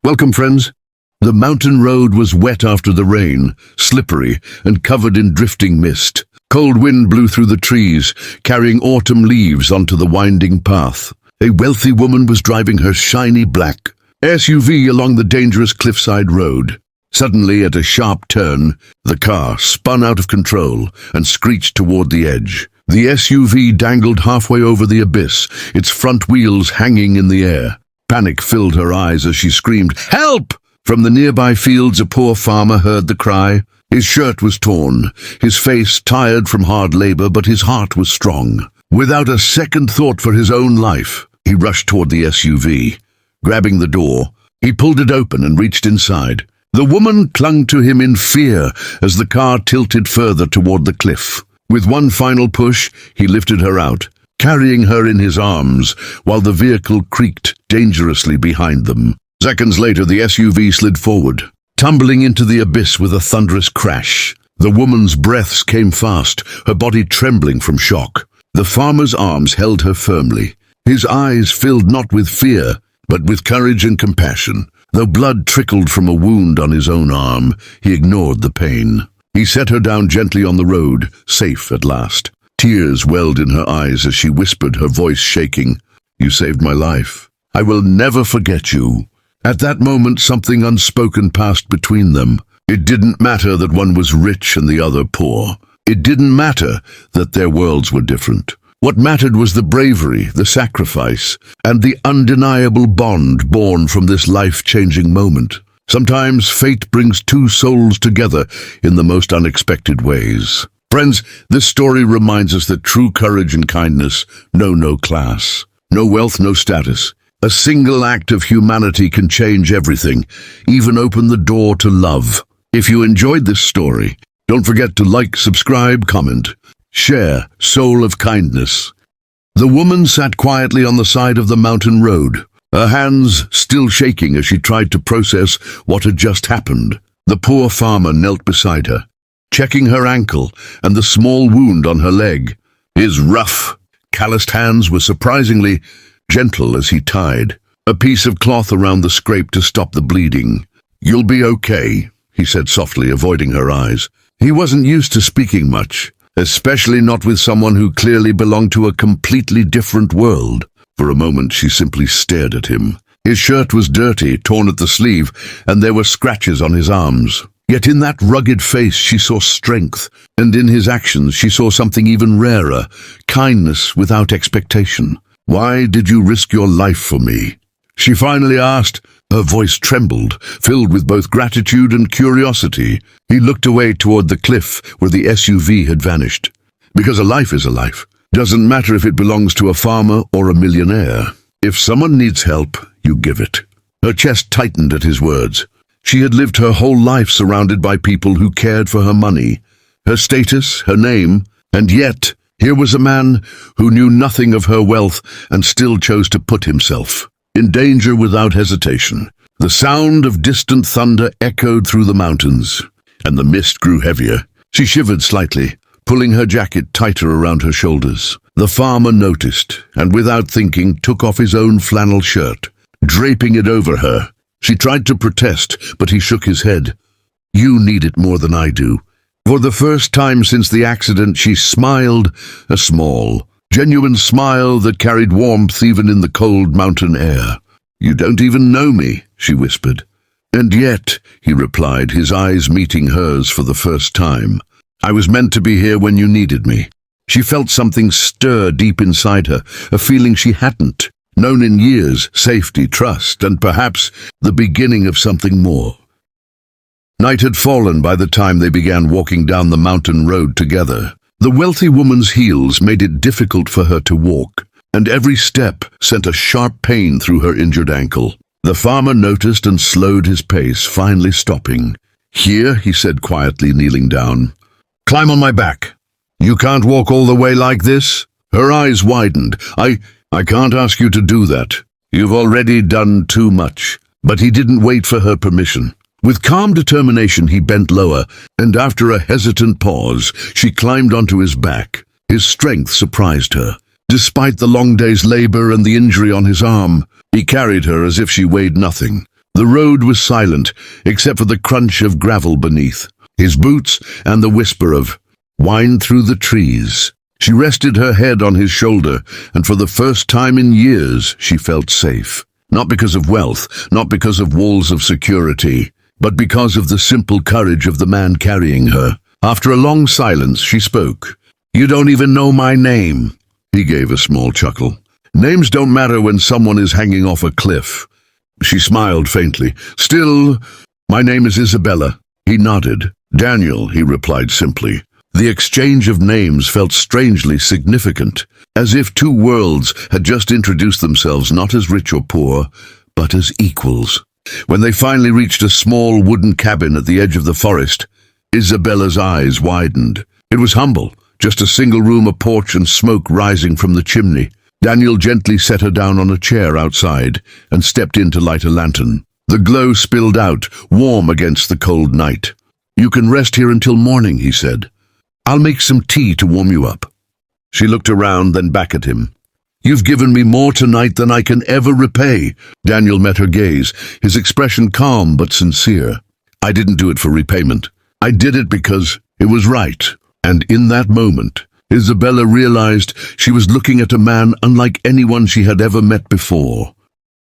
Welcome, friends. The mountain road was wet after the rain, slippery and covered in drifting mist. Cold wind blew through the trees, carrying autumn leaves onto the winding path. A wealthy woman was driving her shiny black SUV along the dangerous cliffside road. Suddenly, at a sharp turn, the car spun out of control and screeched toward the edge. The SUV dangled halfway over the abyss, its front wheels hanging in the air. Panic filled her eyes as she screamed, "Help!" From the nearby fields, a poor farmer heard the cry. His shirt was torn, his face tired from hard labor, but his heart was strong. Without a second thought for his own life, he rushed toward the SUV. Grabbing the door, he pulled it open and reached inside. The woman clung to him in fear as the car tilted further toward the cliff. With one final push, he lifted her out, carrying her in his arms while the vehicle creaked dangerously behind them. Seconds later, the SUV slid forward, tumbling into the abyss with a thunderous crash. The woman's breaths came fast, her body trembling from shock. The farmer's arms held her firmly, his eyes filled not with fear, but with courage and compassion. Though blood trickled from a wound on his own arm, he ignored the pain. He set her down gently on the road, safe at last. Tears welled in her eyes as she whispered, her voice shaking, "You saved my life. I will never forget you." At that moment, something unspoken passed between them. It didn't matter that one was rich and the other poor. It didn't matter that their worlds were different. What mattered was the bravery, the sacrifice, and the undeniable bond born from this life-changing moment. Sometimes fate brings two souls together in the most unexpected ways. Friends, this story reminds us that true courage and kindness know no class, no wealth, no status. A single act of humanity can change everything, even open the door to love. If you enjoyed this story, don't forget to like, subscribe, comment, share. Soul of kindness. The woman sat quietly on the side of the mountain road, her hands still shaking as she tried to process what had just happened. The poor farmer knelt beside her, checking her ankle and the small wound on her leg. His rough, calloused hands were surprisingly gentle as he tied a piece of cloth around the scrape to stop the bleeding. "You'll be okay," he said softly, avoiding her eyes. He wasn't used to speaking much, especially not with someone who clearly belonged to a completely different world. For a moment, she simply stared at him. His shirt was dirty, torn at the sleeve, and there were scratches on his arms. Yet in that rugged face she saw strength, and in his actions she saw something even rarer, kindness without expectation. "Why did you risk your life for me?" she finally asked. Her voice trembled, filled with both gratitude and curiosity. He looked away toward the cliff where the SUV had vanished. "Because a life is a life. Doesn't matter if it belongs to a farmer or a millionaire. If someone needs help, you give it." Her chest tightened at his words. She had lived her whole life surrounded by people who cared for her money, her status, her name, and yet here was a man who knew nothing of her wealth and still chose to put himself in danger without hesitation. The sound of distant thunder echoed through the mountains, and the mist grew heavier. She shivered slightly, pulling her jacket tighter around her shoulders. The farmer noticed, and without thinking, took off his own flannel shirt, draping it over her. She tried to protest, but he shook his head. "You need it more than I do." For the first time since the accident, she smiled, a small, genuine smile that carried warmth even in the cold mountain air. "You don't even know me," she whispered. "And yet," he replied, his eyes meeting hers for the first time, "I was meant to be here when you needed me." She felt something stir deep inside her, a feeling she hadn't known in years, safety, trust, and perhaps the beginning of something more. Night had fallen by the time they began walking down the mountain road together. The wealthy woman's heels made it difficult for her to walk, and every step sent a sharp pain through her injured ankle. The farmer noticed and slowed his pace, finally stopping. "Here," he said quietly, kneeling down. "Climb on my back. You can't walk all the way like this?" Her eyes widened. I can't ask you to do that. You've already done too much." But he didn't wait for her permission. With calm determination, he bent lower, and after a hesitant pause, she climbed onto his back. His strength surprised her. Despite the long day's labor and the injury on his arm, he carried her as if she weighed nothing. The road was silent, except for the crunch of gravel beneath, his boots, and the whisper of, "Wind through the trees." She rested her head on his shoulder, and for the first time in years she felt safe. Not because of wealth, not because of walls of security, but because of the simple courage of the man carrying her. After a long silence, she spoke. "You don't even know my name." He gave a small chuckle. "Names don't matter when someone is hanging off a cliff." She smiled faintly. "Still, my name is Isabella." He nodded. "Daniel," he replied simply. The exchange of names felt strangely significant, as if two worlds had just introduced themselves not as rich or poor, but as equals. When they finally reached a small wooden cabin at the edge of the forest, Isabella's eyes widened. It was humble, just a single room, a porch, and smoke rising from the chimney. Daniel gently set her down on a chair outside and stepped in to light a lantern. The glow spilled out, warm against the cold night. "You can rest here until morning," he said. "I'll make some tea to warm you up." She looked around, then back at him. "You've given me more tonight than I can ever repay." Daniel met her gaze, his expression calm but sincere. "I didn't do it for repayment. I did it because it was right." And in that moment, Isabella realized she was looking at a man unlike anyone she had ever met before.